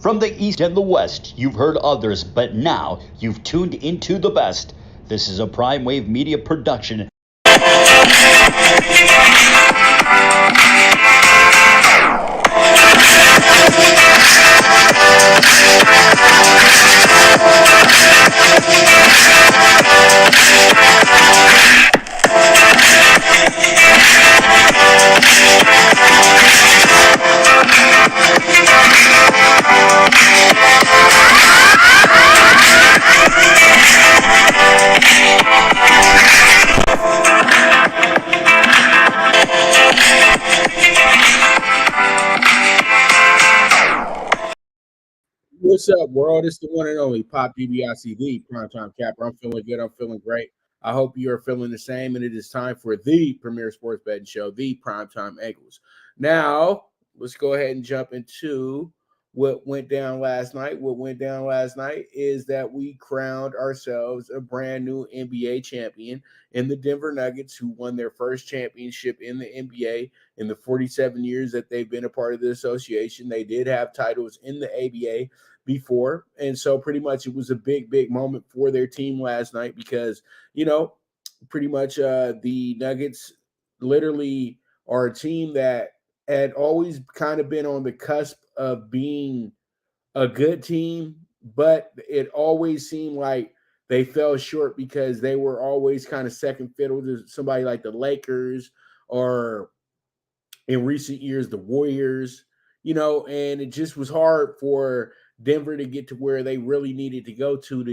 From the East and the West, you've heard others, but now you've tuned into the best. This is a Prime Wave Media production. What's up, world? It's the one and only Pop DBIC, the Primetime Capper. I'm feeling good. I'm feeling great. I hope you are feeling the same, and it is time for the premier sports betting show, the PrimeTime Angles. Now, let's go ahead and jump into what went down last night. What went down last night is that we crowned ourselves a brand new NBA champion in the Denver Nuggets, who won their first championship in the NBA in the 47 years that they've been a part of the association. They did have titles in the ABA before, and so pretty much it was a big moment for their team last night because, pretty much the Nuggets literally are a team that had always kind of been on the cusp of being a good team, but it always seemed like they fell short because they were always kind of second fiddle to somebody like the Lakers or in recent years the Warriors, and it just was hard for Denver to get to where they really needed to go to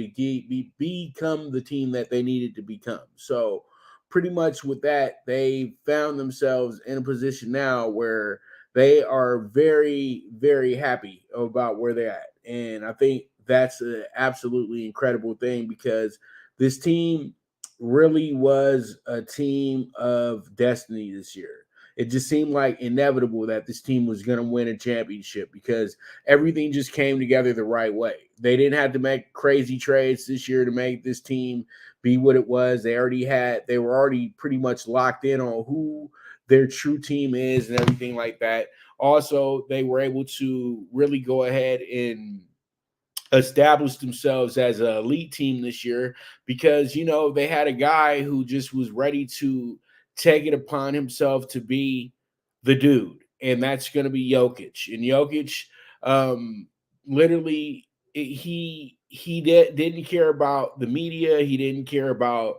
become the team that they needed to become. So pretty much with that, they found themselves in a position now where they are very, very happy about where they're at. And I think that's an absolutely incredible thing because this team really was a team of destiny this year. It just seemed like inevitable that this team was going to win a championship because everything just came together the right way. They didn't have to make crazy trades this year to make this team be what it was. They were already pretty much locked in on who their true team is and everything like that. Also, they were able to really go ahead and establish themselves as an elite team this year because, they had a guy who just was ready to take it upon himself to be the dude, and that's going to be Jokic. And Jokic, literally, didn't care about the media. He didn't care about,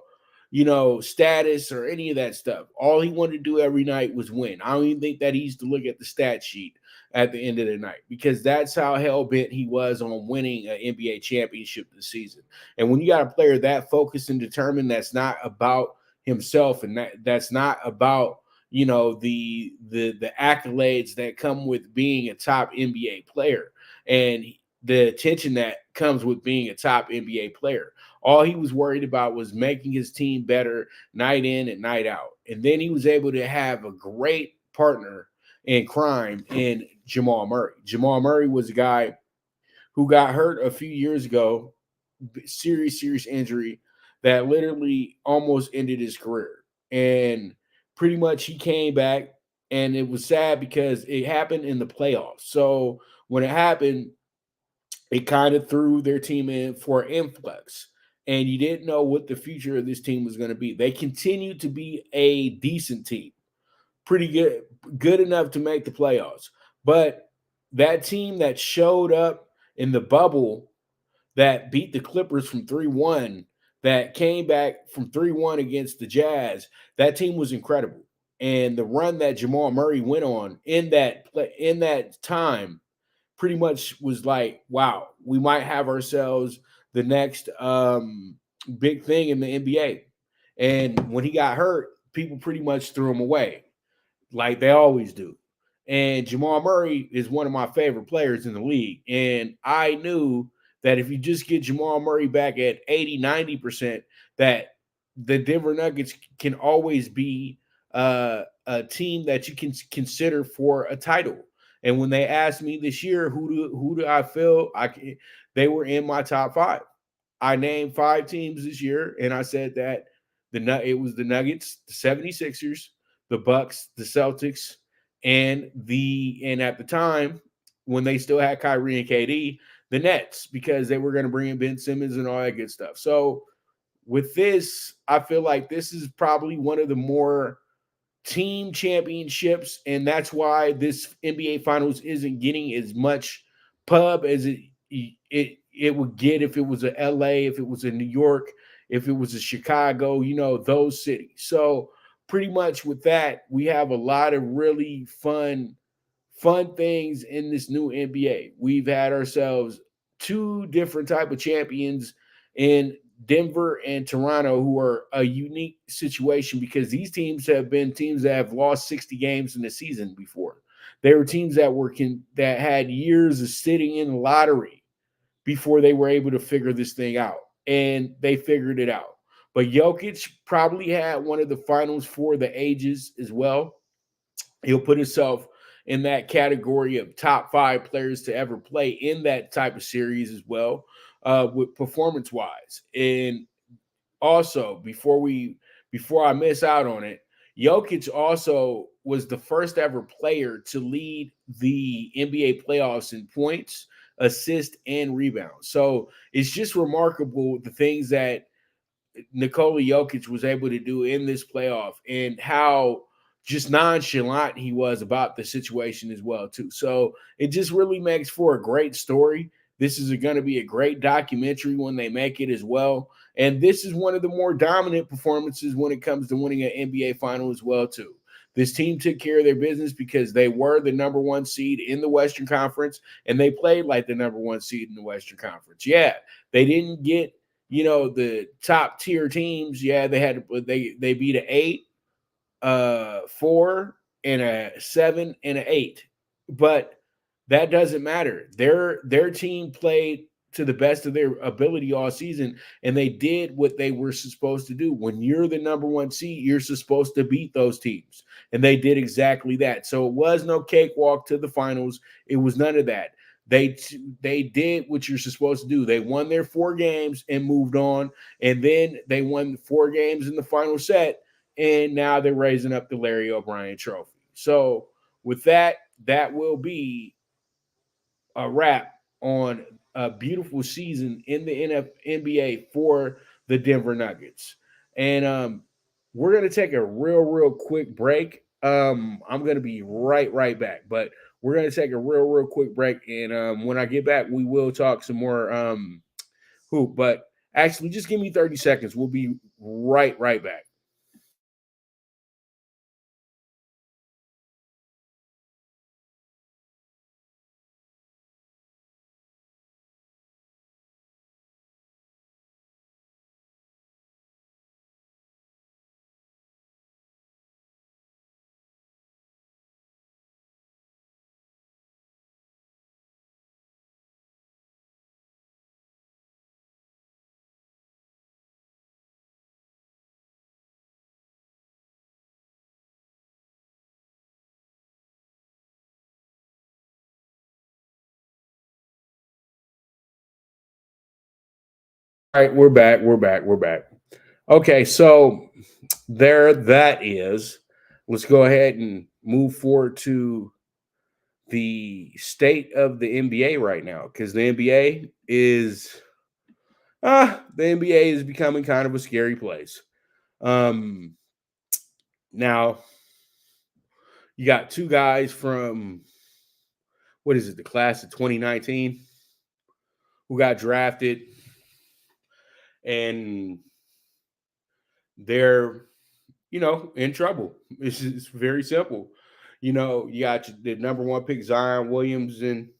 status or any of that stuff. All he wanted to do every night was win. I don't even think that he used to look at the stat sheet at the end of the night because that's how hell-bent he was on winning an NBA championship this season. And when you got a player that focused and determined, that's not about himself and that's not about, the accolades that come with being a top NBA player and the attention that comes with being a top NBA player. All he was worried about was making his team better night in and night out. And then he was able to have a great partner in crime in Jamal Murray. Jamal Murray was a guy who got hurt a few years ago, serious injury that literally almost ended his career. And pretty much he came back, and it was sad because it happened in the playoffs. So when it happened, it kind of threw their team in for an influx. And you didn't know what the future of this team was going to be. They continued to be a decent team, pretty good enough to make the playoffs. But that team that showed up in the bubble that beat the Clippers from 3-1, that came back from 3-1 against the Jazz, that team was incredible. And the run that Jamal Murray went on in that time pretty much was like, wow, we might have ourselves the next big thing in the NBA. And when he got hurt, people pretty much threw him away like they always do. And Jamal Murray is one of my favorite players in the league. And I knew that if you just get Jamal Murray back at 80, 90%, that the Denver Nuggets can always be a team that you can consider for a title. And when they asked me this year, who do I feel they were in my top 5. I named 5 teams this year, and I said that it was the Nuggets, the 76ers, the Bucks, the Celtics, and at the time, when they still had Kyrie and KD, the Nets, because they were going to bring in Ben Simmons and all that good stuff. So with this, I feel like this is probably one of the more team championships, and that's why this NBA Finals isn't getting as much pub as it would get if it was a LA, if it was a New York, if it was a Chicago, those cities. So pretty much with that, we have a lot of really fun things in this new NBA. We've had ourselves two different type of champions in Denver and Toronto, who are a unique situation because these teams have been teams that have lost 60 games in the season before. They were teams that had years of sitting in the lottery before they were able to figure this thing out, and they figured it out. But Jokic probably had one of the finals for the ages as well. He'll put himself in that category of top 5 players to ever play in that type of series as well, with performance wise. And also, before I miss out on it, Jokic also was the first ever player to lead the NBA playoffs in points, assists, and rebounds. So it's just remarkable the things that Nikola Jokic was able to do in this playoff and how just nonchalant he was about the situation as well too. So it just really makes for a great story. This is going to be a great documentary when they make it as well. And this is one of the more dominant performances when it comes to winning an NBA final as well too. This team took care of their business because they were the number 1 seed in the Western Conference and they played like the number 1 seed in the Western Conference. Yeah, they didn't get the top tier teams. Yeah, they beat an 8, 4, and a 7 and an 8, but that doesn't matter. Their team played to the best of their ability all season, and they did what they were supposed to do. When you're the number 1 seed, you're supposed to beat those teams, and they did exactly that. So it was no cakewalk to the finals. It was none of that. They did what you're supposed to do. They won their 4 games and moved on, and then they won 4 games in the final set, and now they're raising up the Larry O'Brien Trophy. So with that, that will be a wrap on a beautiful season in the NBA for the Denver Nuggets. And we're going to take a real quick break. I'm going to be right back, but we're going to take a real quick break. And when I get back, we will talk some more hoop. But actually, just give me 30 seconds. We'll be right back. All right, we're back. We're back. Okay, so there that is. Let's go ahead and move forward to the state of the NBA right now, because the NBA is becoming kind of a scary place. Now you got 2 guys from what is it, the class of 2019 who got drafted, and they're in trouble. It's very simple. You got the number 1 pick, Zion Williamson,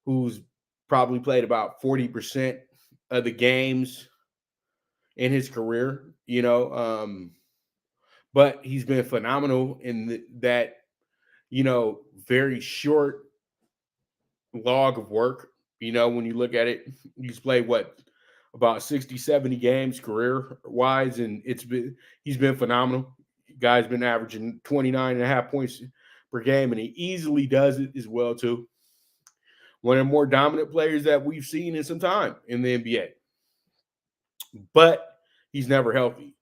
who's probably played about 40% of the games in his career, but he's been phenomenal in that, very short log of work. When you look at it, he's played about 60, 70 games career wise, and he's been phenomenal. Guy's been averaging 29 and a half points per game, and he easily does it as well too. One of the more dominant players that we've seen in some time in the NBA. But he's never healthy.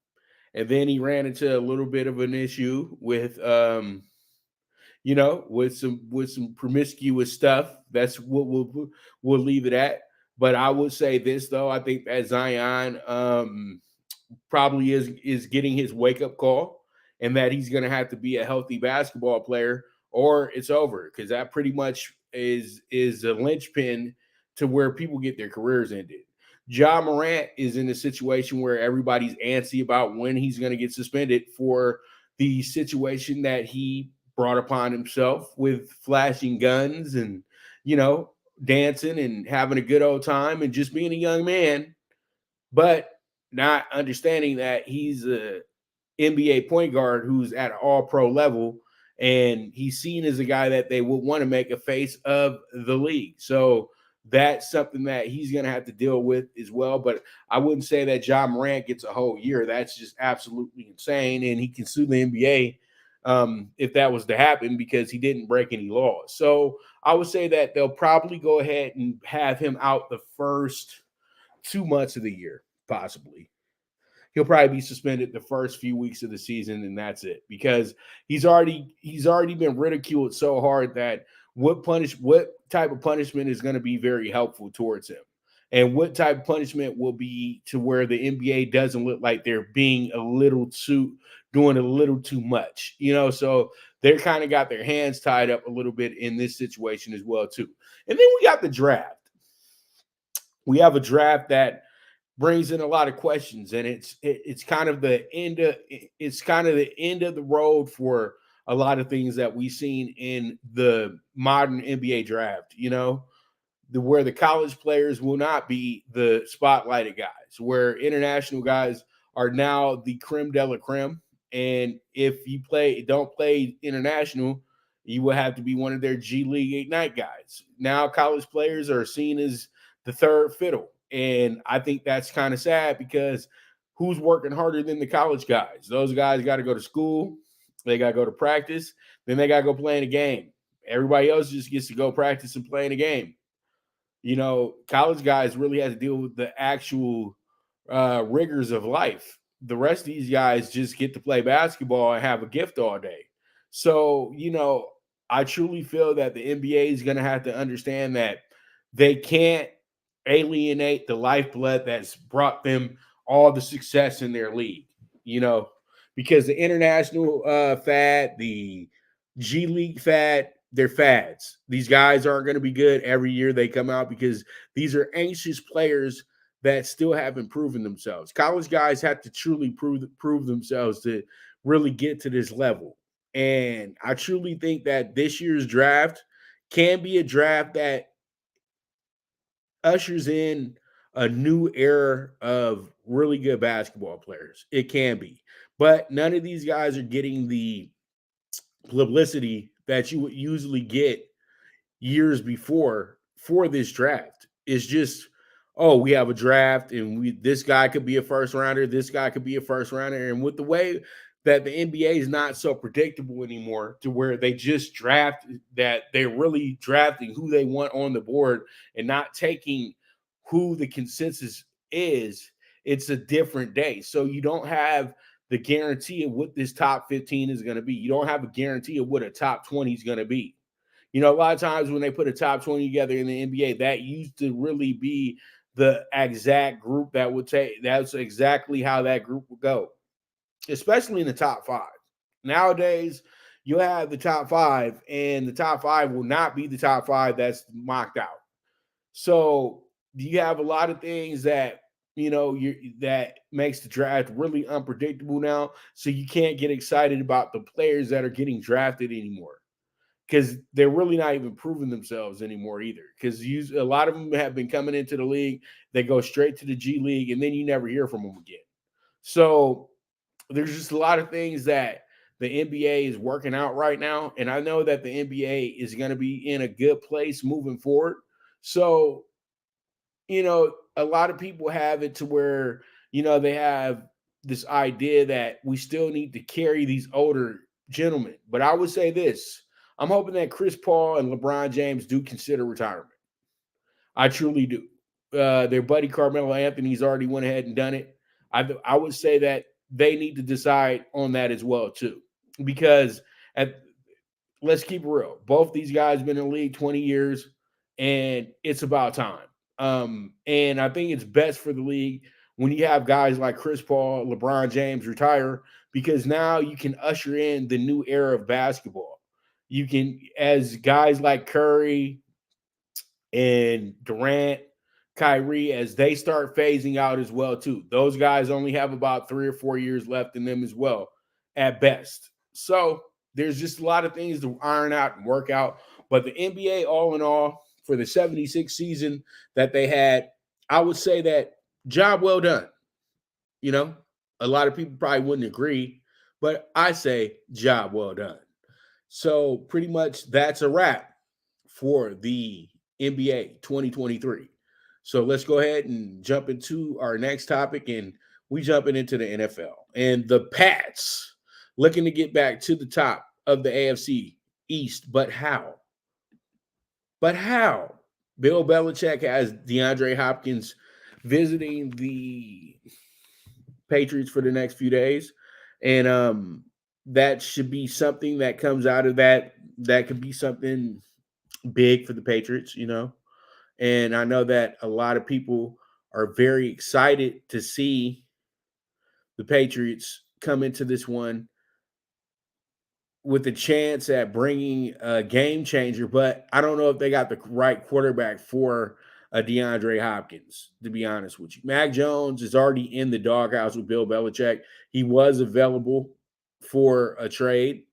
And then he ran into a little bit of an issue with with some promiscuous stuff. That's what we'll leave it at. But I would say this though, I think that Zion probably is getting his wake up call, and that he's going to have to be a healthy basketball player, or it's over, because that pretty much is a linchpin to where people get their careers ended. Ja Morant is in a situation where everybody's antsy about when he's going to get suspended for the situation that he brought upon himself with flashing guns and, dancing and having a good old time and just being a young man, but not understanding that he's a NBA point guard who's at an all-pro level, and he's seen as a guy that they would want to make a face of the league. So that's something that he's going to have to deal with as well. But I wouldn't say that Ja Morant gets a whole year. That's just absolutely insane, and he can sue the NBA if that was to happen, because he didn't break any laws. So I would say that they'll probably go ahead and have him out the first 2 months of the year, possibly. He'll probably be suspended the first few weeks of the season, and that's it, because he's already been ridiculed so hard that what type of punishment is going to be very helpful towards him, and what type of punishment will be to where the NBA doesn't look like they're doing a little too much, so they're kind of got their hands tied up a little bit in this situation as well too. And then we got the draft. We have a draft that brings in a lot of questions, and it's kind of the end of the road for a lot of things that we've seen in the modern NBA draft. Where the college players will not be the spotlighted guys, where international guys are now the creme de la creme. And if you don't play international, you will have to be one of their G League Ignite guys. Now college players are seen as the third fiddle. And I think that's kind of sad, because who's working harder than the college guys? Those guys got to go to school. They got to go to practice. Then they got to go play in a game. Everybody else just gets to go practice and play in a game. College guys really have to deal with the actual rigors of life. The rest of these guys just get to play basketball and have a gift all day. So, I truly feel that the NBA is going to have to understand that they can't alienate the lifeblood that's brought them all the success in their league, because the international fad, the G League fad, they're fads. These guys aren't going to be good every year they come out, because these are anxious players that still haven't proven themselves. College guys have to truly prove themselves to really get to this level. And I truly think that this year's draft can be a draft that ushers in a new era of really good basketball players. It can be. But none of these guys are getting the publicity that you would usually get years before for this draft. It's just, oh, we have a draft, and this guy could be a first rounder, this guy could be a first rounder. And with the way that the NBA is not so predictable anymore, to where they just draft, that they're really drafting who they want on the board and not taking who the consensus is, it's a different day. So you don't have the guarantee of what this top 15 is going to be. You don't have a guarantee of what a top 20 is going to be. A lot of times when they put a top 20 together in the NBA, that used to really be the exact group that would take. That's exactly how that group would go, especially in the top 5. Nowadays, you have the top 5, and the top 5 will not be the top 5 that's mocked out. So you have a lot of things that, that makes the draft really unpredictable now. So you can't get excited about the players that are getting drafted anymore, because they're really not even proving themselves anymore either. Because a lot of them have been coming into the league, they go straight to the G League, and then you never hear from them again. So there's just a lot of things that the NBA is working out right now. And I know that the NBA is going to be in a good place moving forward. So, a lot of people have it to where, they have this idea that we still need to carry these older gentlemen. But I would say this: I'm hoping that Chris Paul and LeBron James do consider retirement. I truly do. Their buddy Carmelo Anthony's already went ahead and done it. I would say that they need to decide on that as well too, because let's keep it real. Both these guys been in the league 20 years, and it's about time. And I think it's best for the league when you have guys like Chris Paul, LeBron James retire, because now you can usher in the new era of basketball. You can, as guys like Curry and Durant, Kyrie, as they start phasing out as well too. Those guys only have about 3 or 4 years left in them as well, at best. So there's just a lot of things to iron out and work out. But the NBA, all in all, for the 76 season that they had, I would say that job well done. You know, a lot of people probably wouldn't agree, but I say job well done. So pretty much that's a wrap for the NBA 2023. So let's go ahead and jump into our next topic, and we jumping into the NFL. And the Pats looking to get back to the top of the AFC East, but how? But how? Bill Belichick has DeAndre Hopkins visiting the Patriots for the next few days, and that should be something that comes out of that. That could be something big for the Patriots, you know. And I know that a lot of people are very excited to see the Patriots come into this one with a chance at bringing a game changer, but I don't know if they got the right quarterback for DeAndre Hopkins, to be honest with you. Mac Jones is already in the doghouse with Bill Belichick. He was available for a trade.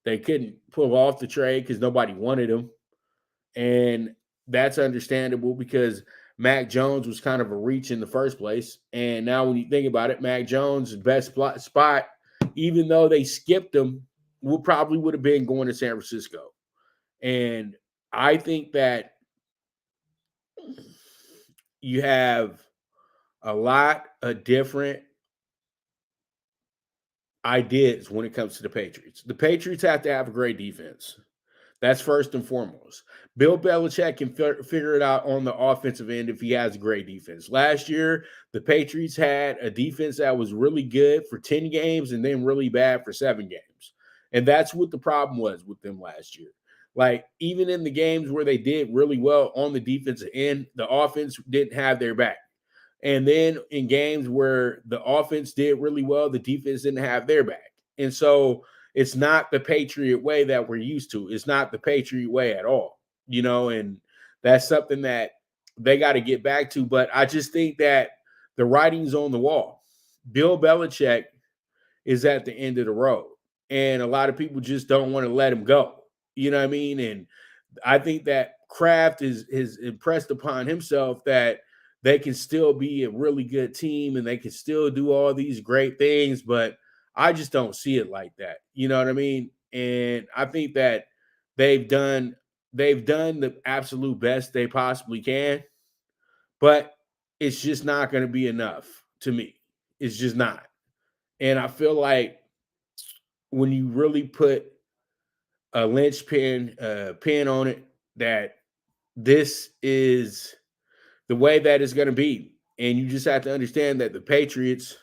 They couldn't pull off the trade because nobody wanted him. And that's understandable because Mac Jones was kind of a reach in the first place. And now when you think about it, Mac Jones' best spot, even though they skipped him, would have been going to San Francisco. And I think that you have a lot of different ideas when it comes to the Patriots. The Patriots have to have a great defense. That's first and foremost. Bill Belichick can figure it out on the offensive end if he has a great defense. Last year, the Patriots had a defense that was really good for 10 games and then really bad for 7 games. And that's what the problem was with them last year. Like, even in the games where they did really well on the defensive end, the offense didn't have their back. And then in games where the offense did really well, the defense didn't have their back. And so it's not the Patriot way that we're used to. It's not the Patriot way at all, you know, and that's something that they got to get back to. But I just think that the writing's on the wall. Bill Belichick is at the end of the road, and a lot of people just don't want to let him go. You know what I mean? And I think that Kraft is impressed upon himself that they can still be a really good team and they can still do all these great things, but I just don't see it like that. You know what I mean? And I think that they've done the absolute best they possibly can, but it's just not going to be enough to me. It's just not. And I feel like when you really put a linchpin pin on it, that this is the way that it's going to be. And you just have to understand that the Patriots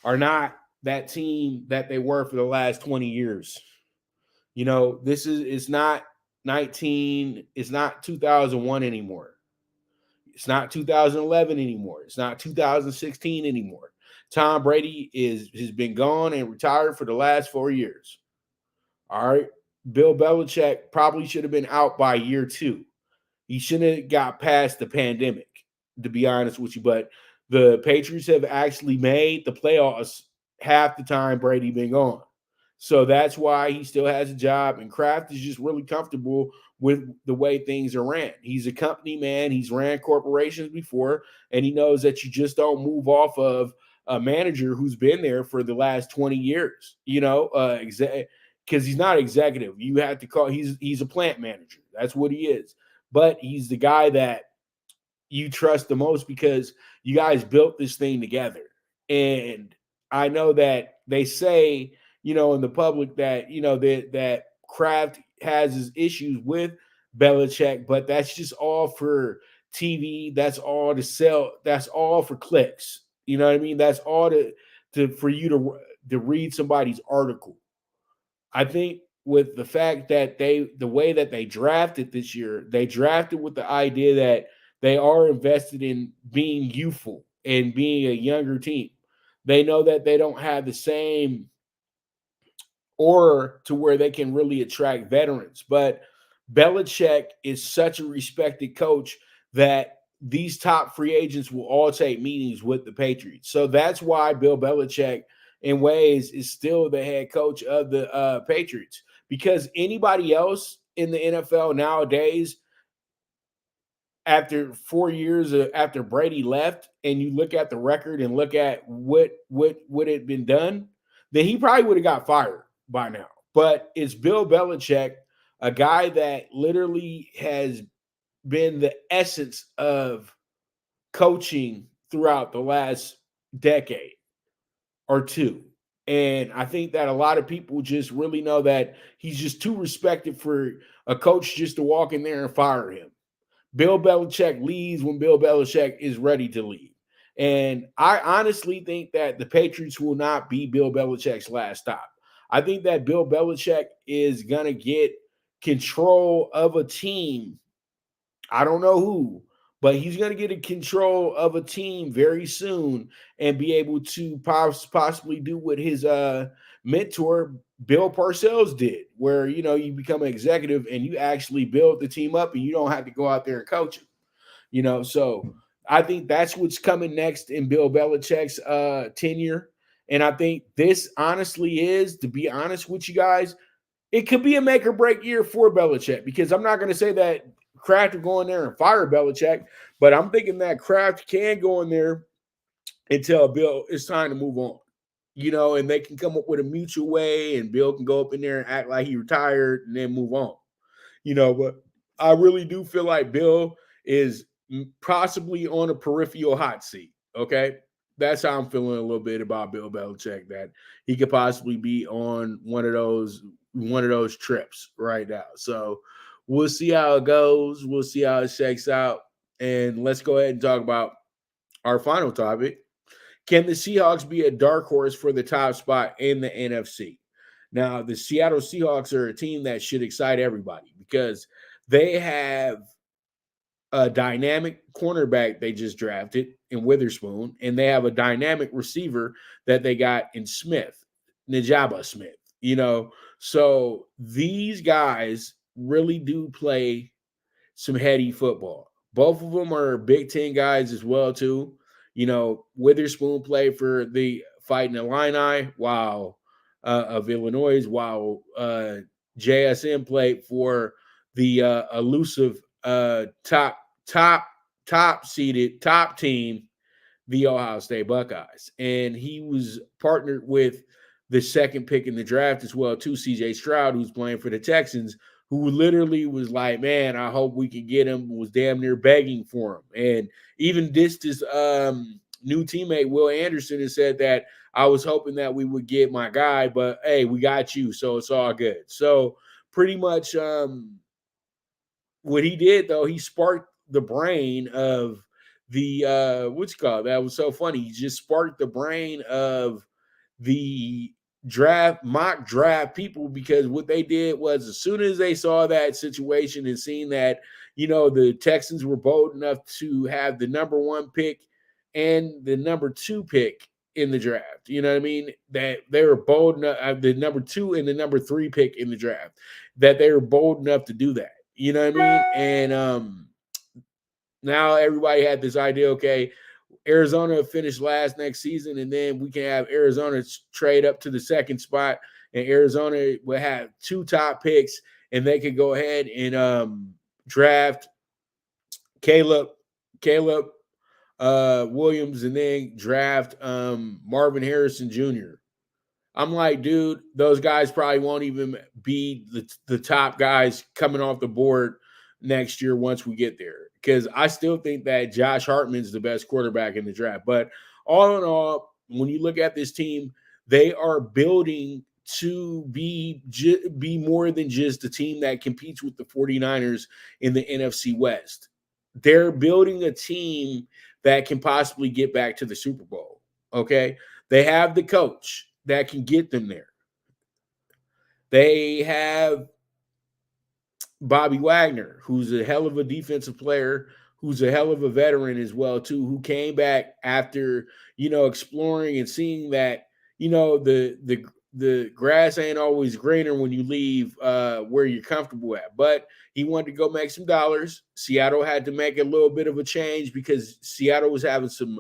are not that team that they were for the last 20 years. You know, it's not 2001 anymore. It's not 2011 anymore. It's not 2016 anymore. Tom Brady has been gone and retired for the last 4 years. All right. Bill Belichick probably should have been out by year 2. He shouldn't have got past the pandemic, to be honest with you. But the Patriots have actually made the playoffs half the time Brady been gone. So that's why he still has a job. And Kraft is just really comfortable with the way things are ran. He's a company man. He's ran corporations before, and he knows that you just don't move off of a manager who's been there for the last 20 years, you know, because he's not executive. You have to call, he's a plant manager. That's what he is. But he's the guy that you trust the most because you guys built this thing together. And I know that they say, you know, in the public that, you know, that Kraft has his issues with Belichick, but that's just all for TV. That's all to sell. That's all for clicks. You know what I mean? That's all for you to read somebody's article. I think with the fact that the way that they drafted this year, they drafted with the idea that they are invested in being youthful and being a younger team. They know that they don't have the same aura to where they can really attract veterans. But Belichick is such a respected coach that these top free agents will all take meetings with the Patriots. So that's why Bill Belichick, in ways, is still the head coach of the Patriots. Because anybody else in the NFL nowadays, after 4 years after Brady left, and you look at the record and look at what had been done, then he probably would have got fired by now. But it's Bill Belichick, a guy that literally has been the essence of coaching throughout the last decade or two. And I think that a lot of people just really know that he's just too respected for a coach just to walk in there and fire him. Bill Belichick leaves when Bill Belichick is ready to leave. And I honestly think that the Patriots will not be Bill Belichick's last stop. I think that Bill Belichick is going to get control of a team. I don't know who, but he's going to get a control of a team very soon and be able to possibly do what his mentor Bill Parcells did, where you become an executive and you actually build the team up and you don't have to go out there and coach them. So I think that's what's coming next in Bill Belichick's tenure. And I think this honestly is, to be honest with you guys, it could be a make or break year for Belichick, because I'm not going to say that Kraft will go in there and fire Belichick, but I'm thinking that Kraft can go in there and tell Bill it's time to move on, and they can come up with a mutual way, and Bill can go up in there and act like he retired and then move on, but I really do feel like Bill is possibly on a peripheral hot seat. Okay. That's how I'm feeling a little bit about Bill Belichick, that he could possibly be on one of those trips right now. So we'll see how it goes. We'll see how it shakes out. And let's go ahead and talk about our final topic. Can the Seahawks be a dark horse for the top spot in the NFC? Now, the Seattle Seahawks are a team that should excite everybody because they have a dynamic cornerback they just drafted in Witherspoon, and they have a dynamic receiver that they got in Najaba Smith. So these guys really do play some heady football. Both of them are Big Ten guys as well, too. Witherspoon played for the Fighting Illini of Illinois, while JSN played for the elusive top seeded top team, the Ohio State Buckeyes. And he was partnered with the second pick in the draft as well, too, CJ Stroud, who's playing for the Texans, who literally was like, man, I hope we can get him, was damn near begging for him. And even this new teammate, Will Anderson, has said that I was hoping that we would get my guy, but hey, we got you, so it's all good. So pretty much what he did, though, he sparked the brain of the what's it called? That was so funny. He just sparked the brain of the mock draft people, because what they did was, as soon as they saw that situation and seen that, the Texans were bold enough to have the number 1 pick and the number 2 pick in the draft. You know what I mean? That they were bold enough, the number 2 and the number 3 pick in the draft, that they were bold enough to do that. You know what I mean? And now everybody had this idea, okay, Arizona finish last next season, and then we can have Arizona trade up to the second spot, and Arizona will have 2 top picks, and they could go ahead and draft Caleb Williams, and then draft Marvin Harrison Jr. I'm like, dude, those guys probably won't even be the top guys coming off the board next year once we get there, because I still think that Josh Hartman's the best quarterback in the draft. But all in all, when you look at this team, they are building to be more than just a team that competes with the 49ers in the NFC West. They're building a team that can possibly get back to the Super Bowl, okay? They have the coach that can get them there. They have Bobby Wagner, who's a hell of a defensive player, who's a hell of a veteran as well too, who came back after, exploring and seeing that, the grass ain't always greener when you leave where you're comfortable at. But he wanted to go make some dollars. Seattle had to make a little bit of a change because Seattle was having some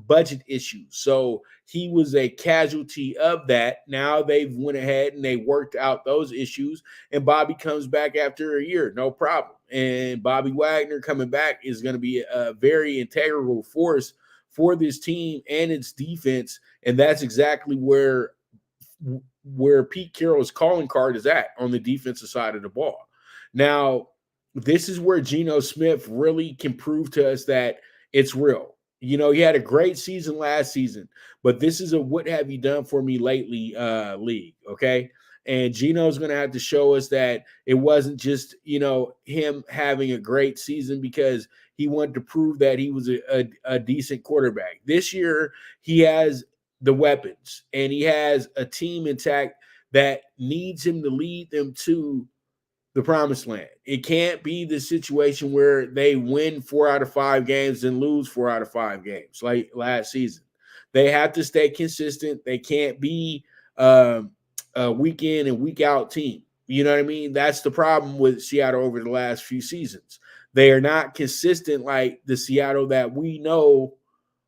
budget issues. So he was a casualty of that. Now they've went ahead and they worked out those issues, and Bobby comes back after a year, no problem. And Bobby Wagner coming back is going to be a very integral force for this team and its defense, and that's exactly where Pete Carroll's calling card is at, on the defensive side of the ball. Now, this is where Geno Smith really can prove to us that it's real. He had a great season last season, but this is a what have you done for me lately league, okay? And Geno's going to have to show us that it wasn't just, him having a great season because he wanted to prove that he was a decent quarterback. This year, he has the weapons, and he has a team intact that needs him to lead them to the promised land. It can't be the situation where they win 4 out of 5 games and lose 4 out of 5 games like last season. They have to stay consistent. They can't be a week in and week out team. You know what I mean? That's the problem with Seattle over the last few seasons. They are not consistent like the Seattle that we know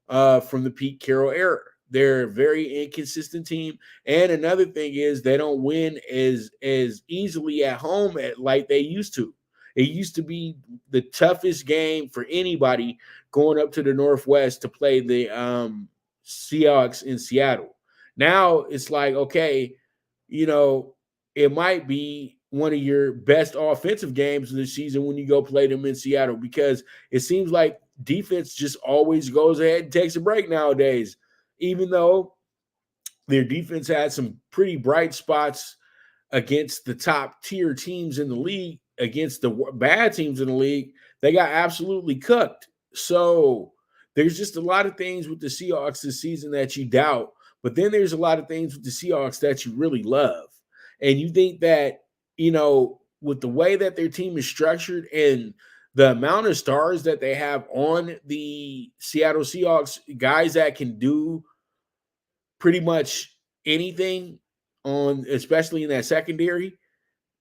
from the Pete Carroll era. They're a very inconsistent team. And another thing is they don't win as easily at home like they used to. It used to be the toughest game for anybody going up to the Northwest to play the Seahawks in Seattle. Now it's like, okay, it might be one of your best offensive games of the season when you go play them in Seattle, because it seems like defense just always goes ahead and takes a break nowadays. Even though their defense had some pretty bright spots against the top tier teams in the league, against the bad teams in the league, they got absolutely cooked. So there's just a lot of things with the Seahawks this season that you doubt, but then there's a lot of things with the Seahawks that you really love. And you think that, with the way that their team is structured and the amount of stars that they have on the Seattle Seahawks, guys that can do pretty much anything especially in that secondary,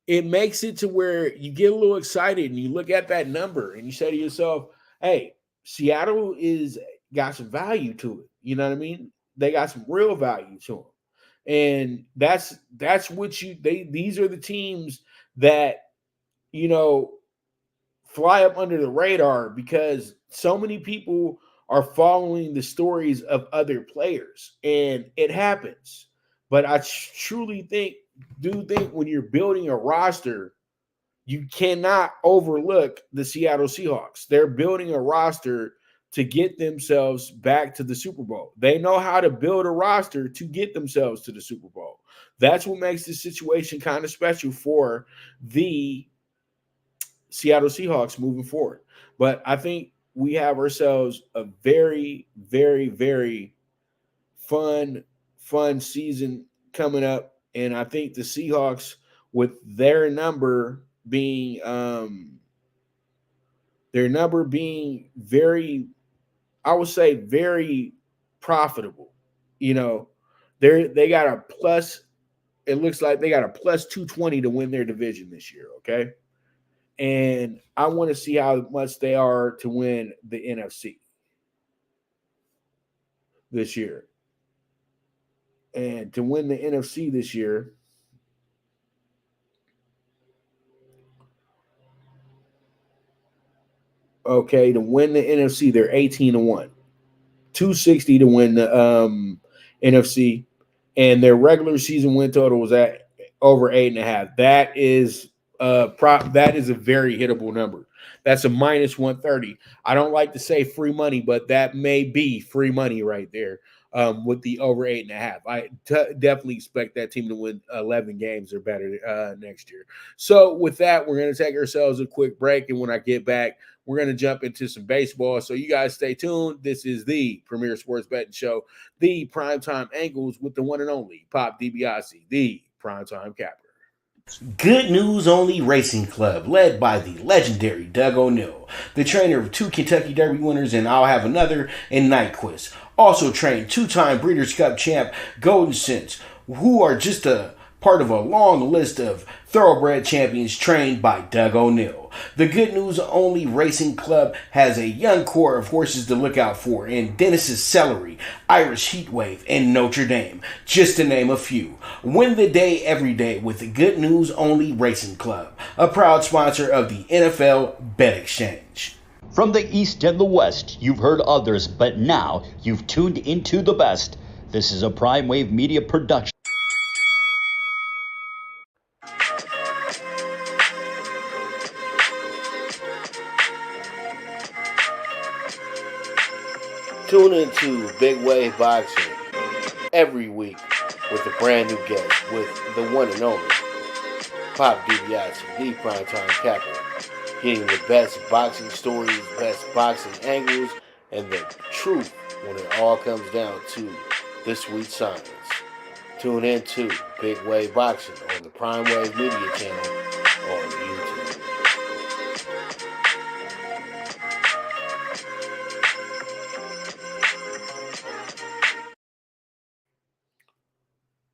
it makes it to where you get a little excited and you look at that number and you say to yourself, hey, Seattle got some value to it. You know what I mean? They got some real value to them. And that's what these are the teams that, fly up under the radar because so many people are following the stories of other players, and it happens. But I truly think when you're building a roster, you cannot overlook the Seattle Seahawks. They're building a roster to get themselves back to the Super Bowl. They know how to build a roster to get themselves to the Super Bowl. That's what makes this situation kind of special for the Seattle Seahawks moving forward. But I think we have ourselves a very, very, very fun season coming up. And I think the Seahawks, with their number being very, I would say, very profitable. They got a plus. It looks like they got a plus 220 to win their division this year. Okay. And I want to see how much they are to win the NFC this year. And to win the NFC this year, to win the NFC, they're 18-1. 260 to win the NFC. And their regular season win total was at over 8.5. That is that is a very hittable number. That's a minus 130. I don't like to say free money, but that may be free money right there with the over 8.5. I definitely expect that team to win 11 games or better next year. So with that, we're going to take ourselves a quick break. And when I get back, we're going to jump into some baseball. So you guys stay tuned. This is the premier sports betting show, the Primetime Angles, with the one and only Pop DiBiase, the Primetime Capper. Good News Only Racing Club, led by the legendary Doug O'Neill, the trainer of 2 Kentucky Derby winners and I'll Have Another and Nyquist. Also trained 2-time Breeders' Cup champ Golden Sense, who are just a part of a long list of thoroughbred champions trained by Doug O'Neill. The Good News Only Racing Club has a young core of horses to look out for in Dennis's Celery, Irish Heatwave, and Notre Dame, just to name a few. Win the day every day with the Good News Only Racing Club, a proud sponsor of the NFL Bet Exchange. From the East and the West, you've heard others, but now you've tuned into the best. This is a Prime Wave Media production. Tune into Big Wave Boxing every week with a brand new guest, with the one and only Pop DiBiase, the PrimeTime Capper, getting the best boxing stories, best boxing angles, and the truth when it all comes down to the sweet science. Tune into Big Wave Boxing on the Prime Wave Media channel on YouTube.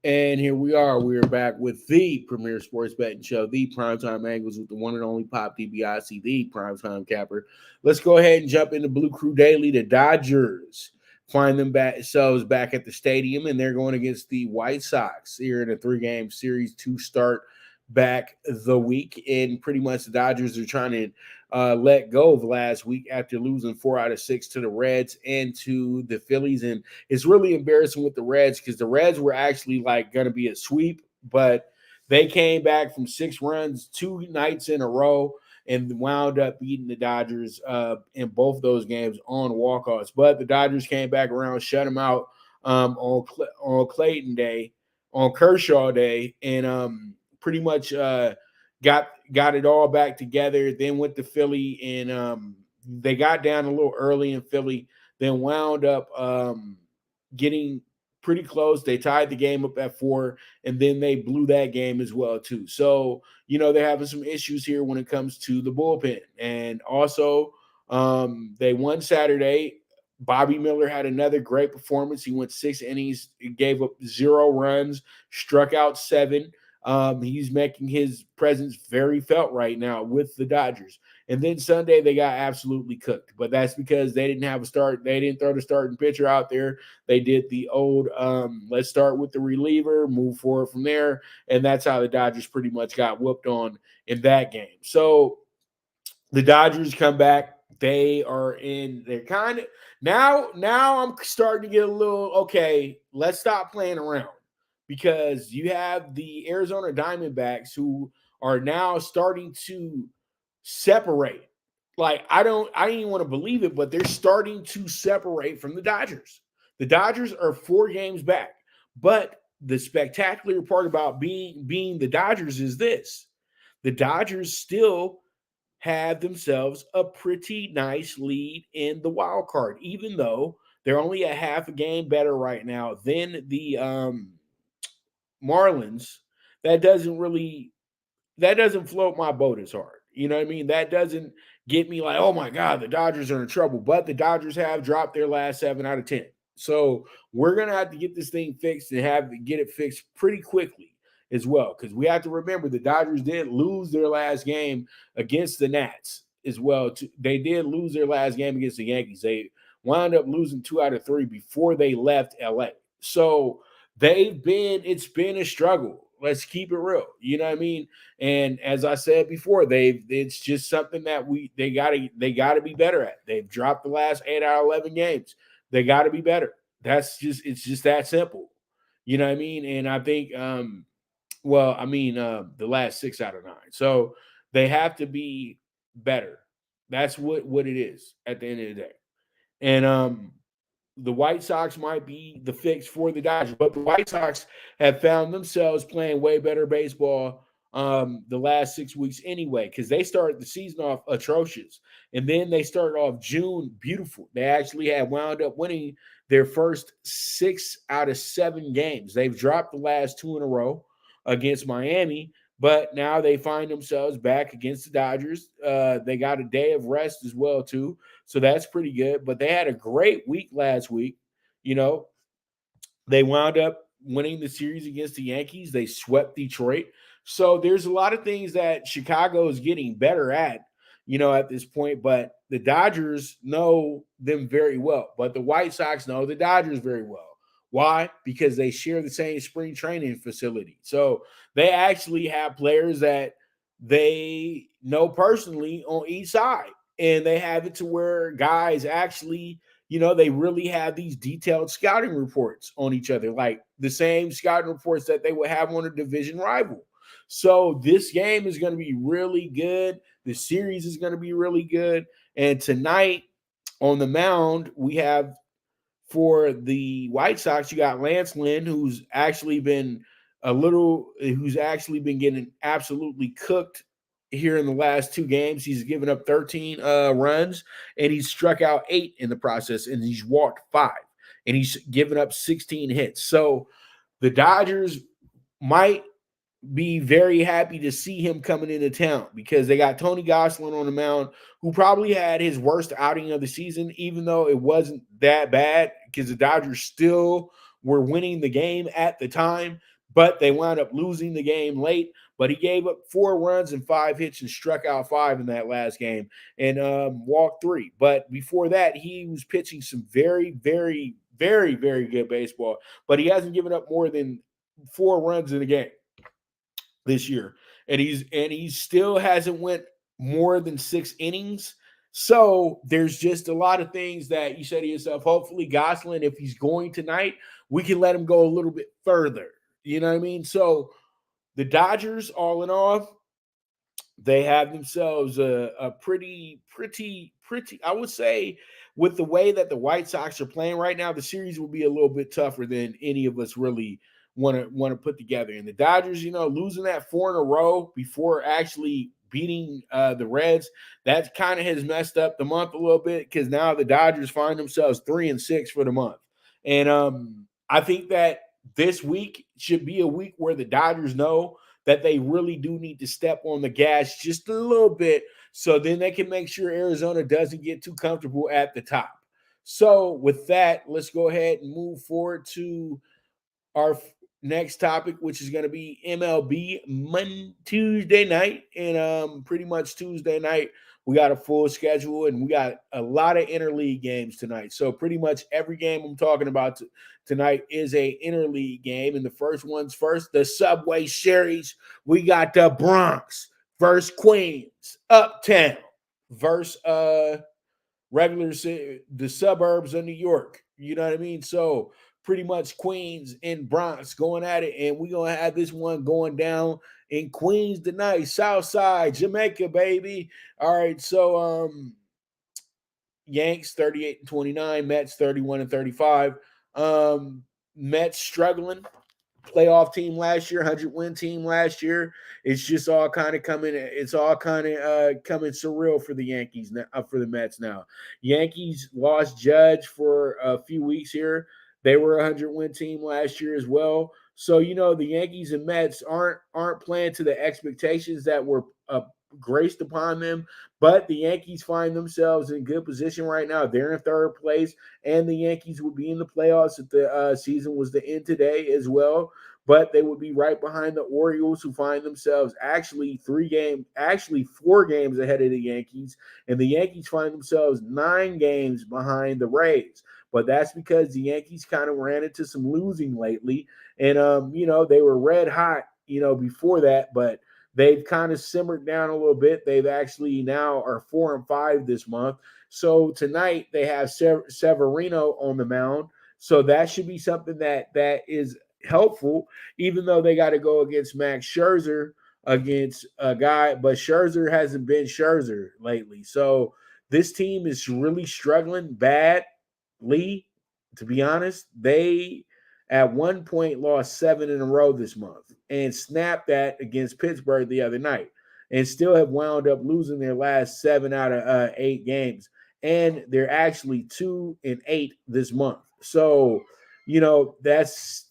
And here we are. We're back with the premier sports betting show, the PrimeTime Angles, with the one and only Pop DiBiase, the PrimeTime Capper. Let's go ahead and jump into Blue Crew Daily. The Dodgers find themselves back at the stadium, and they're going against the White Sox here in a 3-game series to start back the week. And pretty much the Dodgers are trying to let go of last week after losing 4 out of 6 to the Reds and to the Phillies. And it's really embarrassing with the Reds because the Reds were actually like going to be a sweep, but they came back from 6 runs 2 nights in a row and wound up beating the Dodgers in both those games on walk-offs. But the Dodgers came back around, shut them out on Clayton Day, on Kershaw Day, and pretty much got it all back together. Then went to Philly, and they got down a little early in Philly, then wound up getting pretty close. They tied the game up at 4, and then they blew that game as well too. So, they're having some issues here when it comes to the bullpen. And also, they won Saturday. Bobby Miller had another great performance. He went 6 innings, gave up 0 runs, struck out 7. He's making his presence very felt right now with the Dodgers. And then Sunday, they got absolutely cooked. But that's because they didn't have a start. They didn't throw the starting pitcher out there. They did the old, let's start with the reliever, move forward from there. And that's how the Dodgers pretty much got whooped on in that game. So the Dodgers come back. They're kind of now I'm starting to get a little, okay, let's stop playing around, because you have the Arizona Diamondbacks who are now starting to separate. Like, I didn't even want to believe it, but they're starting to separate from the Dodgers. The Dodgers are 4 games back. But the spectacular part about being the Dodgers is this. The Dodgers still have themselves a pretty nice lead in the wild card, even though they're only a half a game better right now than the Marlins. That doesn't float my boat as hard. You know what I mean? That doesn't get me like, oh my God, the Dodgers are in trouble. But the Dodgers have dropped their last 7 out of 10. So we're going to have to get this thing fixed and have to get it fixed pretty quickly as well. Because we have to remember the Dodgers did lose their last game against the Nats as well. They did lose their last game against the Yankees. They wound up losing 2 out of 3 before they left LA. So it's been a struggle. Let's keep it real. You know what I mean? And as I said before, it's just something that they gotta be better at. They've dropped the last 8 out of 11 games. They gotta be better. It's just that simple. You know what I mean? And I think the last 6 out of 9. So they have to be better. That's what it is at the end of the day. And the White Sox might be the fix for the Dodgers, but the White Sox have found themselves playing way better baseball the last 6 weeks anyway, because they started the season off atrocious. And then they started off June beautiful. They actually had wound up winning their first 6 out of 7 games. They've dropped the last 2 in a row against Miami, But now they find themselves back against the Dodgers. They got a day of rest as well, too. So that's pretty good. But they had a great week last week. You know, they wound up winning the series against the Yankees. They swept Detroit. So there's a lot of things that Chicago is getting better at, at this point. But the Dodgers know them very well. But the White Sox know the Dodgers very well. Why? Because they share the same spring training facility. So they actually have players that they know personally on each side. And they have it to where guys actually they really have these detailed scouting reports on each other, like the same scouting reports that they would have on a division rival. So this game is going to be really good. The series is going to be really good. And tonight on the mound, we have for the White Sox, you got Lance Lynn, who's actually been getting absolutely cooked here in the last two games. He's given up 13 runs, and he's struck out 8 in the process, and he's walked 5, and he's given up 16 hits. So the Dodgers might be very happy to see him coming into town because they got Tony Gonsolin on the mound, who probably had his worst outing of the season, even though it wasn't that bad because the Dodgers still were winning the game at the time, but they wound up losing the game late. But he gave up 4 runs and 5 hits and struck out 5 in that last game and walked 3. But before that, he was pitching some very, very, very, very good baseball, but he hasn't given up more than 4 runs in a game this year, and he still hasn't went more than 6 innings. So there's just a lot of things that you say to yourself, hopefully Gosselin, if he's going tonight, we can let him go a little bit further. You know what I mean? So the Dodgers, all in all, they have themselves a pretty, I would say, with the way that the White Sox are playing right now, the series will be a little bit tougher than any of us really want to put together. And the Dodgers, losing that 4 in a row before actually beating the Reds, that kind of has messed up the month a little bit because now the Dodgers find themselves 3-6 for the month. And I think that this week should be a week where the Dodgers know that they really do need to step on the gas just a little bit so then they can make sure Arizona doesn't get too comfortable at the top. So with that, let's go ahead and move forward to our next topic, which is going to be MLB Tuesday night. And pretty much Tuesday night, we got a full schedule and we got a lot of interleague games tonight. So pretty much every game I'm talking about tonight is a interleague game. And the first one's first, the Subway Series. We got the Bronx versus Queens, Uptown versus the suburbs of New York. You know what I mean? So pretty much Queens and Bronx going at it, and we're going to have this one going down in Queens tonight, Southside, Jamaica, baby. All right, so Yanks 38-29, Mets 31-35. Mets struggling. Playoff team last year, 100-win team last year. It's just all kind of coming. It's all kind of coming surreal for the Yankees now, for the Mets now. Yankees lost Judge for a few weeks here. They were a 100-win team last year as well. So the Yankees and Mets aren't playing to the expectations that were graced upon them. But the Yankees find themselves in good position right now. They're in 3rd place, and the Yankees would be in the playoffs if the season was to end today as well. But they would be right behind the Orioles, who find themselves actually 4 games ahead of the Yankees. And the Yankees find themselves 9 games behind the Rays. But that's because the Yankees kind of ran into some losing lately. And, they were red hot, before that. But they've kind of simmered down a little bit. They've actually now are 4-5 this month. So tonight they have Severino on the mound. So that should be something that is helpful, even though they got to go against Max Scherzer against a guy. But Scherzer hasn't been Scherzer lately. So this team is really struggling badly, to be honest. They at one point lost 7 in a row this month and snapped that against Pittsburgh the other night and still have wound up losing their last 7 out of 8 games. And they're actually 2-8 this month. So, it's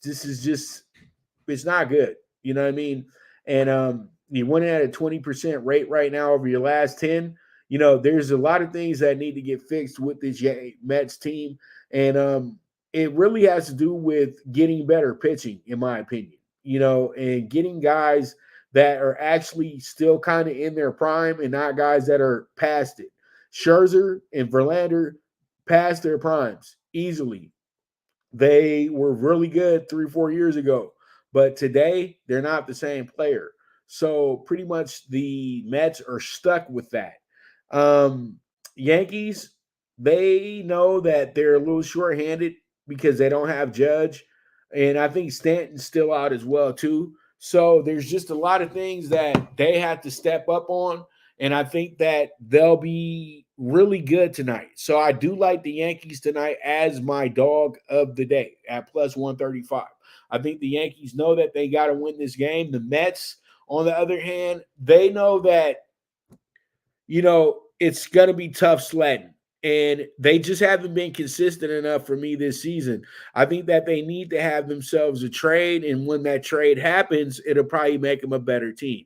not good. You know what I mean? And You're winning at a 20% rate right now over your last 10. There's a lot of things that need to get fixed with this Mets team. And it really has to do with getting better pitching, in my opinion, and getting guys that are actually still kind of in their prime and not guys that are past it. Scherzer and Verlander past their primes easily. They were really good 3-4 years ago, but today they're not the same player. So pretty much the Mets are stuck with that. Yankees, they know that they're a little shorthanded because they don't have Judge, and I think Stanton's still out as well too. So there's just a lot of things that they have to step up on, and I think that they'll be really good tonight. So I do like the Yankees tonight as my dog of the day at plus 135. I think the Yankees know that they got to win this game. The Mets, on the other hand, they know that, it's going to be tough sledding. And they just haven't been consistent enough for me this season. I think that they need to have themselves a trade. And when that trade happens, it'll probably make them a better team.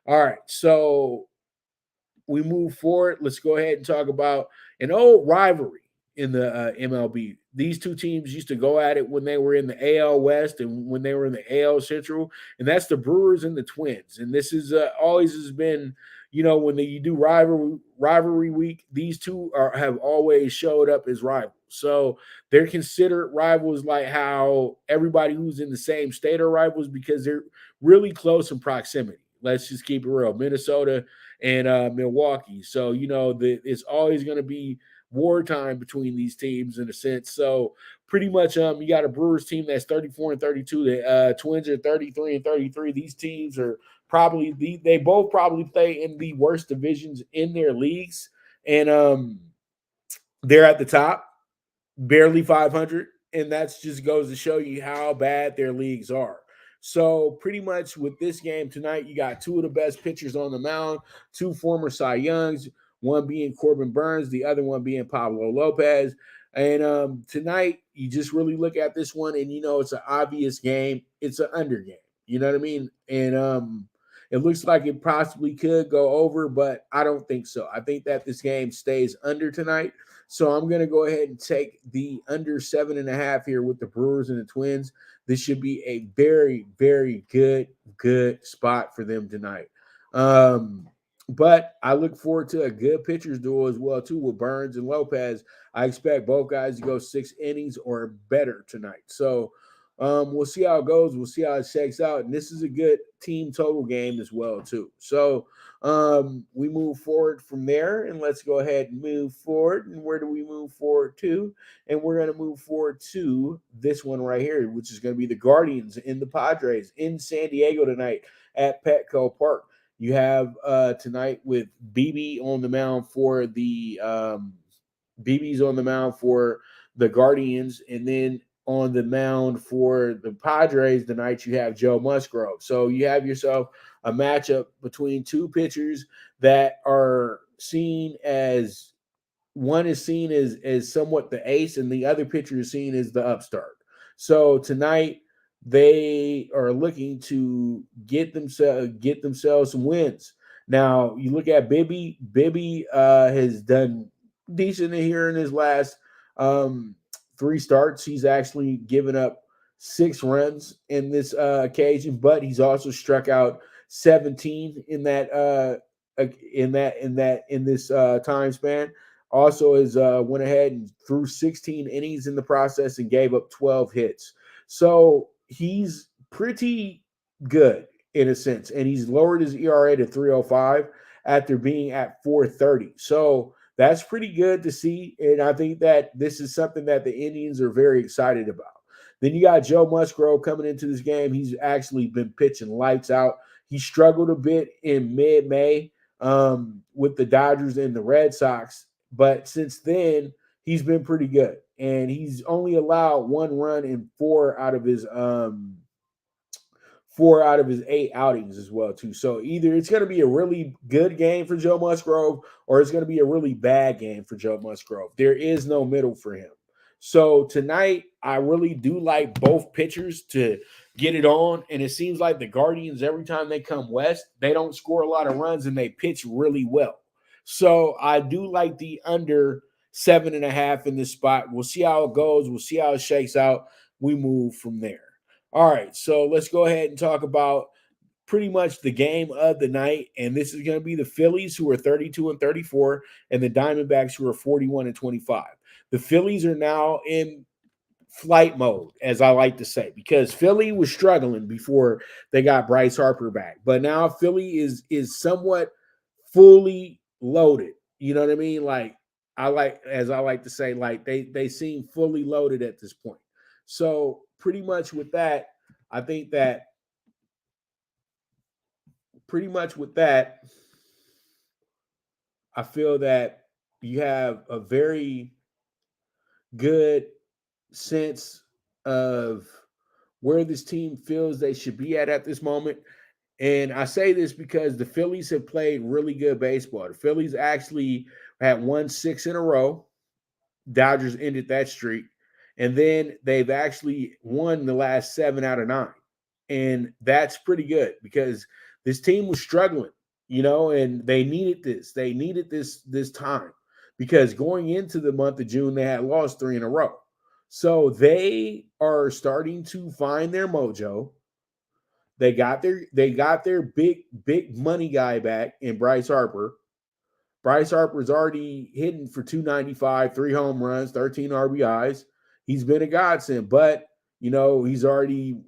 All right. So we move forward. Let's go ahead and talk about an old rivalry in the MLB. These two teams used to go at it when they were in the AL West and when they were in the AL Central, and that's the Brewers and the Twins. And this is always has been, when you do rivalry week, these two have always showed up as rivals. So they're considered rivals, like how everybody who's in the same state are rivals because they're really close in proximity. Let's just keep it real. Minnesota and Milwaukee. So, it's always going to be wartime between these teams in a sense. So pretty much you got a Brewers team that's 34-32. The Twins are 33-33. These teams are probably they both probably play in the worst divisions in their leagues. And they're at the top, barely 500. And that just goes to show you how bad their leagues are. So pretty much with this game tonight, you got two of the best pitchers on the mound, two former Cy Youngs, one being Corbin Burns, the other one being Pablo Lopez. And tonight, you just really look at this one and, it's an obvious game. It's an under game. You know what I mean? And it looks like it possibly could go over, but I don't think so. I think that this game stays under tonight. So I'm going to go ahead and take the under 7.5 here with the Brewers and the Twins. This should be a very, very good spot for them tonight. But I look forward to a good pitchers duel as well, too, with Burns and Lopez. I expect both guys to go 6 innings or better tonight. So we'll see how it goes. We'll see how it shakes out. And this is a good team total game as well, too. So we move forward from there, and let's go ahead and move forward. And where do we move forward to? And we're going to move forward to this one right here, which is going to be the Guardians and the Padres in San Diego tonight at Petco Park. You have tonight with BB on the mound for the BB's on the mound for the Guardians, and then on the mound for the Padres tonight, you have Joe Musgrove. So you have yourself a matchup between two pitchers that are seen as one is seen as somewhat the ace, and the other pitcher is seen as the upstart. So tonight they are looking to get themselves some wins. Now you look at Bibby. Bibby has done decent here in his last 3 starts. He's actually given up 6 runs in this occasion, but he's also struck out 17 in this time span. Also has went ahead and threw 16 innings in the process and gave up 12 hits. So he's pretty good in a sense, and he's lowered his ERA to 3.05 after being at 4.30. So that's pretty good to see, and I think that this is something that the Indians are very excited about. Then you got Joe Musgrove coming into this game. He's actually been pitching lights out. He struggled a bit in mid-May with the Dodgers and the Red Sox, but since then, he's been pretty good. And he's only allowed 1 run in 4 out of his 8 outings as well, too. So either it's going to be a really good game for Joe Musgrove or it's going to be a really bad game for Joe Musgrove. There is no middle for him. So tonight, I really do like both pitchers to get it on. And it seems like the Guardians, every time they come west, they don't score a lot of runs and they pitch really well. So I do like the under 7.5 in this spot. We'll see how it goes. We'll see how it shakes out. We move from there. All right, so let's go ahead and talk about pretty much the game of the night. And this is going to be the Phillies, who are 32-34, and the Diamondbacks, who are 41-25. The Phillies are now in flight mode, as I like to say, because Philly was struggling before they got Bryce Harper back. But now Philly is somewhat fully loaded. You know what I mean? Like I like to say, like they seem fully loaded at this point. So pretty much with that, I think that I feel that you have a very good sense of where this team feels they should be at this moment. And I say this because the Phillies have played really good baseball. The Phillies actually had won 6 in a row. Dodgers ended that streak. And then they've actually won the last 7 out of 9. And that's pretty good because this team was struggling, and they needed this. They needed this time because going into the month of June, they had lost 3 in a row. So they are starting to find their mojo. They got their big money guy back in Bryce Harper. Bryce Harper's already hitting for 295, 3 home runs, 13 RBIs. He's been a godsend, but he's already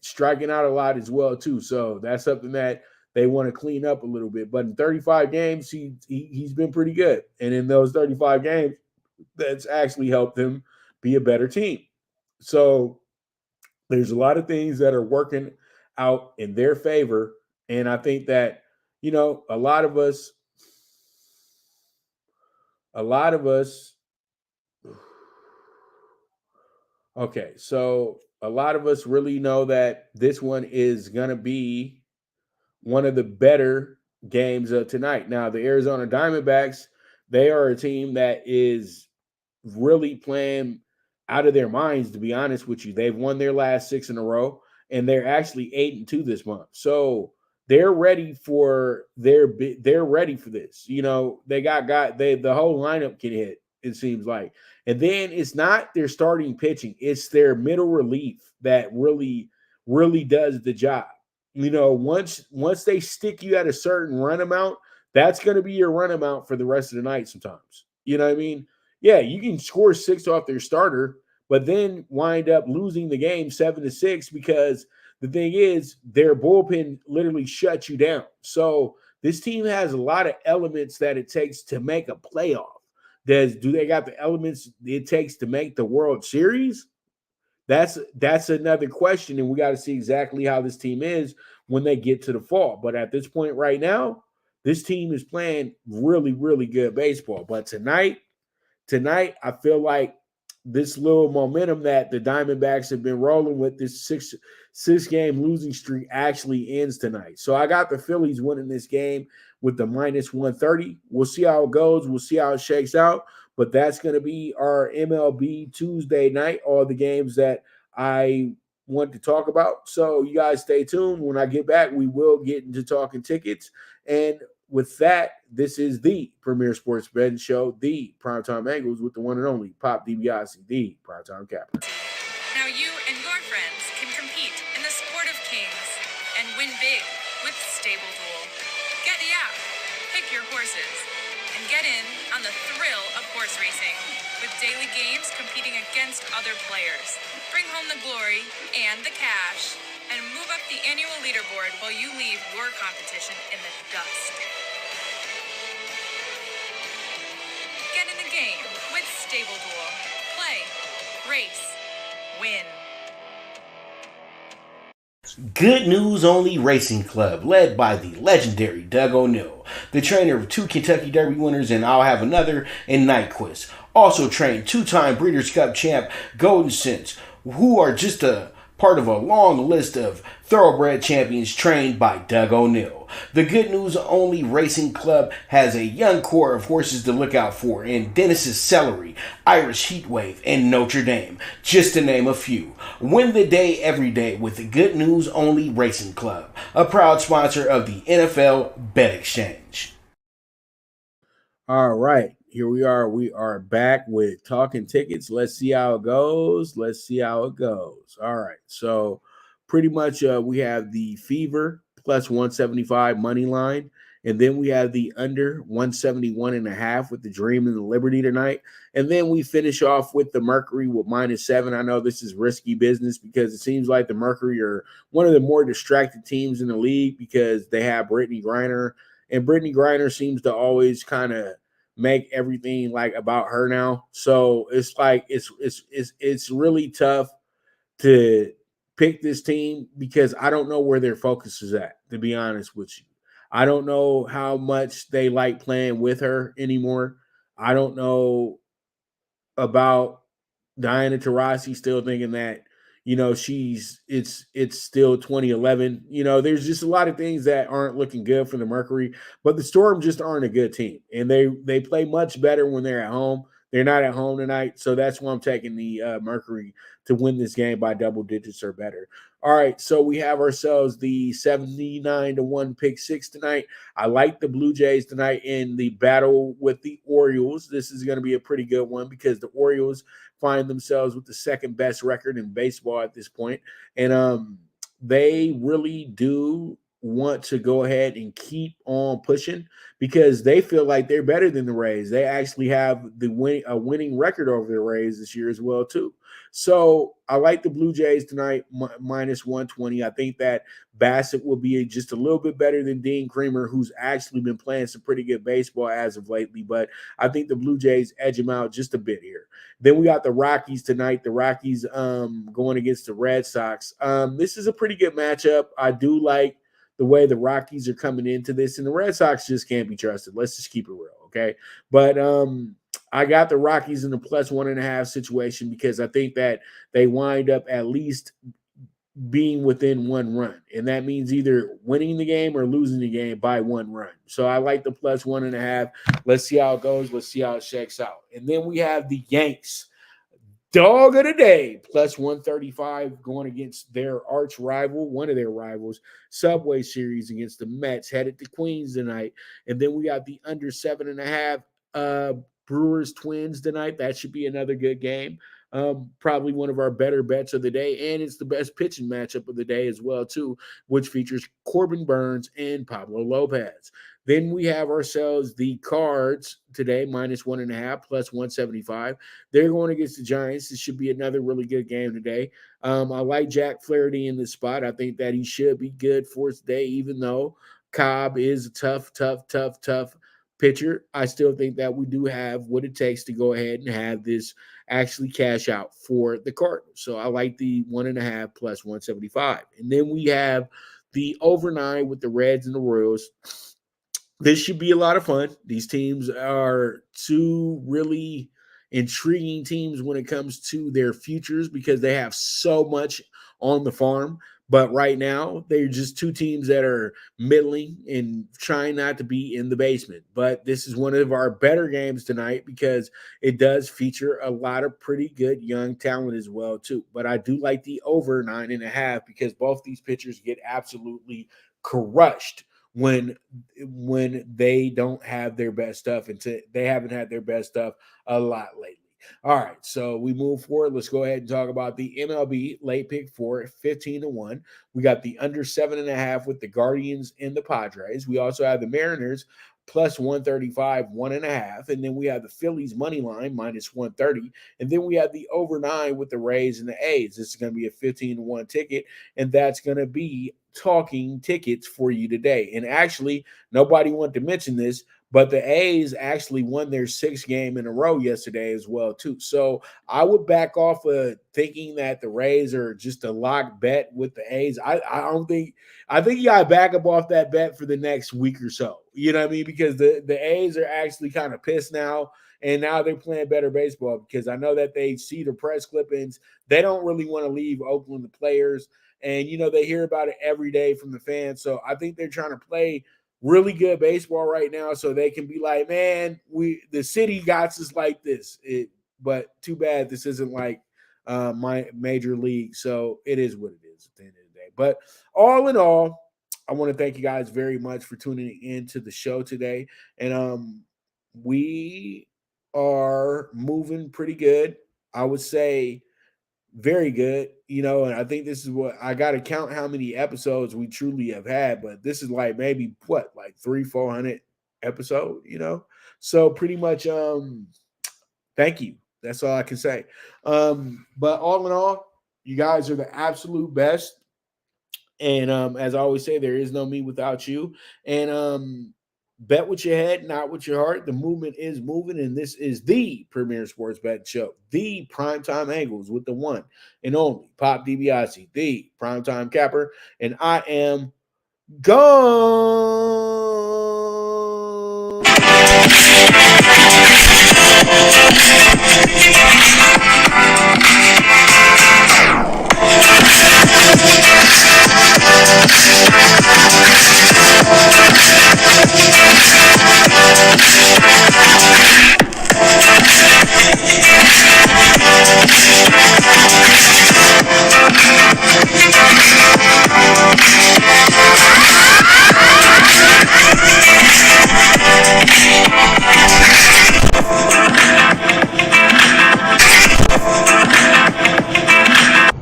striking out a lot as well too. So that's something that they want to clean up a little bit. But in 35 games, he's been pretty good. And in those 35 games, that's actually helped them be a better team. So there's a lot of things that are working out in their favor. And I think that, a lot of us, okay, so a lot of us really know that this one is going to be one of the better games of tonight. Now, the Arizona Diamondbacks, they are a team that is really playing out of their minds, to be honest with you. They've won their last 6 in a row, and they're actually 8-2 this month. So they're ready for this. They got the whole lineup can hit, it seems like. And then it's not their starting pitching, it's their middle relief that really, really does the job. Once they stick you at a certain run amount, that's going to be your run amount for the rest of the night sometimes. You know what I mean? Yeah, you can score 6 off their starter, but then wind up losing the game 7-6 because the thing is their bullpen literally shuts you down. So this team has a lot of elements that it takes to make a playoff. Do they got the elements it takes to make the World Series? That's another question, and we got to see exactly how this team is when they get to the fall. But at this point right now, this team is playing really, really good baseball. But tonight, I feel like this little momentum that the Diamondbacks have been rolling with, this six-game losing streak, actually ends tonight. So I got the Phillies winning this game with the -130. We'll see how it goes. We'll see how it shakes out. But that's going to be our MLB Tuesday night, all the games that I want to talk about. So you guys stay tuned. When I get back, we will get into talking tickets. And with that, this is the premier sports betting show, the PrimeTime Angles, with the one and only Pop DiBiase, the PrimeTime Capper. Now you and your friends can compete in the sport of kings and win big with Stable Duel. Get the app, pick your horses, and get in on the thrill of horse racing with daily games competing against other players. Bring home the glory and the cash and move up the annual leaderboard while you leave your competition in the dust. Get in the game with Stable Duel. Play, race, win. Good News Only Racing Club, led by the legendary Doug O'Neill, the trainer of 2 Kentucky Derby winners and I'll Have Another and Nyquist. Also trained 2-time Breeders' Cup champ Golden Sense, who are just a part of a long list of thoroughbred champions trained by Doug O'Neill. The Good News Only Racing Club has a young core of horses to look out for in Dennis's Celery, Irish Heatwave, and Notre Dame, just to name a few. Win the day every day with the Good News Only Racing Club, a proud sponsor of the NFL Bet Exchange. All right, here we are. We are back with Talking Tickets. Let's see how it goes. All right, so pretty much we have the Fever plus 175 money line, and then we have the under 171.5 with the Dream and the Liberty tonight, and then we finish off with the Mercury with -7. I know this is risky business because it seems like the Mercury are one of the more distracted teams in the league because they have Brittany Griner. And Brittany Griner seems to always kind of make everything like about her now. So it's like it's really tough to pick this team because I don't know where their focus is at, to be honest with you. I don't know how much they like playing with her anymore. I don't know about Diana Taurasi still thinking that, it's still 2011. There's just a lot of things that aren't looking good for the Mercury, but the Storm just aren't a good team. And they play much better when they're at home. They're not at home tonight. So that's why I'm taking the Mercury to win this game by double digits or better. All right, so we have ourselves the 79-1 pick six tonight. I like the Blue Jays tonight in the battle with the Orioles. This is going to be a pretty good one because the Orioles find themselves with the second best record in baseball at this point. And they really do want to go ahead and keep on pushing because they feel like they're better than the Rays. They actually have a winning record over the Rays this year as well, too. So I like the Blue Jays tonight, -120. I think that Bassett will be just a little bit better than Dean Creamer, who's actually been playing some pretty good baseball as of lately. But I think the Blue Jays edge him out just a bit here. Then we got the Rockies tonight. The Rockies going against the Red Sox. This is a pretty good matchup. I do like the way the Rockies are coming into this, and the Red Sox just can't be trusted. Let's just keep it real, okay? But I got the Rockies in the plus 1.5 situation because I think that they wind up at least being within one run. And that means either winning the game or losing the game by one run. So I like the plus 1.5. Let's see how it goes. Let's see how it shakes out. And then we have the Yanks. Dog of the day, plus 135 going against their arch rival, one of their rivals, Subway Series against the Mets, headed to Queens tonight. And then we got the under 7.5 Brewers Twins tonight. That should be another good game. Probably one of our better bets of the day, and it's the best pitching matchup of the day as well, too, which features Corbin Burns and Pablo Lopez. Then we have ourselves the Cards today, -1.5, plus 175. They're going against the Giants. This should be another really good game today. I like Jack Flaherty in this spot. I think that he should be good for today, even though Cobb is a tough pitcher. I still think that we do have what it takes to go ahead and have this actually cash out for the Cardinals. So I like the 1.5 plus 175. And then we have the overnight with the Reds and the Royals. This should be a lot of fun. These teams are two really intriguing teams when it comes to their futures because they have so much on the farm. But right now, they're just two teams that are middling and trying not to be in the basement. But this is one of our better games tonight because it does feature a lot of pretty good young talent as well, too. But I do like the over 9.5 because both these pitchers get absolutely crushed when they don't have their best stuff, and they haven't had their best stuff a lot lately. All right, so we move forward. Let's go ahead and talk about the MLB Late PK4 15-1. We got the under 7.5 with the Guardians and the Padres. We also have the Mariners plus 135, 1.5. And then we have the Phillies money line -130. And then we have the over 9 with the Rays and the A's. This is going to be a 15-1 ticket, and that's going to be Talking Tickets for you today. And actually, nobody wanted to mention this, but the A's actually won their 6th game in a row yesterday as well, too. So I would back off of thinking that the Rays are just a lock bet with the A's. I think you got to back up off that bet for the next week or so. You know what I mean? Because the A's are actually kind of pissed now, and now they're playing better baseball because I know that they see the press clippings. They don't really want to leave Oakland, the players, and they hear about it every day from the fans. So I think they're trying to play really good baseball right now so they can be like, man, the city got us like this. But too bad this isn't like my major league. So it is what it is at the end of the day. But all in all, I want to thank you guys very much for tuning into the show today. And we are moving pretty good. I would say very good, and I think this is what I got to count how many episodes we truly have had, but this is like maybe like 300-400 episode, so pretty much thank you. That's all I can say. But all in all, you guys are the absolute best. And as I always say, there is no me without you. And bet with your head, not with your heart. The movement is moving, and this is the premier sports betting show, the PrimeTime Angles, with the one and only Pop DiBiase, the PrimeTime Capper, and I am gone.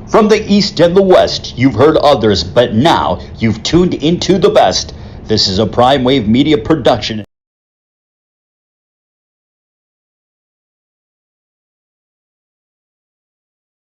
From the East and the West, you've heard others, but now you've tuned into the best. This is a Prime Wave Media production.